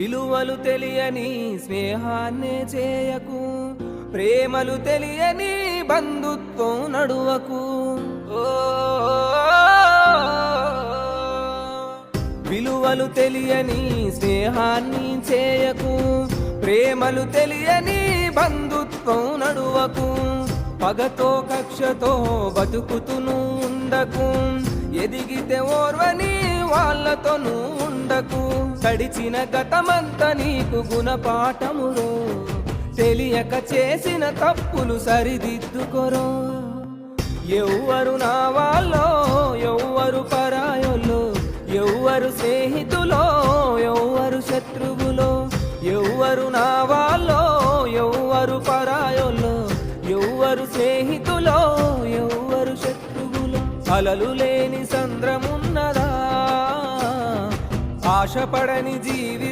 విలువలు తెలియని స్నేహాన్నే చేయకు, ప్రేమలు తెలియని బంధుత్వం నడువకు. విలువలు తెలియని స్నేహాన్ని చేయకు, ప్రేమలు తెలియని బంధుత్వం నడువకు. పగతో కక్షతో బతుకుతును ఉండకు, ఎదిగితే ఓర్వని వాళ్ళతో ఉండకు. గడిచిన గతమంతా నీకు గుణపాఠమురో, తెలియక చేసిన తప్పులు సరిదిద్దుకొరో. ఎవ్వరు నా వాళ్ళో, ఎవ్వరు పరాయోలో, ఎవ్వరు స్నేహితులో, ఎవ్వరు శత్రువులో. ఎవ్వరు నా వాళ్ళో, ఎవ్వరు పరాయోలో, ఎవ్వరు స్నేహితులో, ఎవ్వరు శత్రువులో. అలలు లేని సంద్రమున్నదా, ఆశపడని జీవి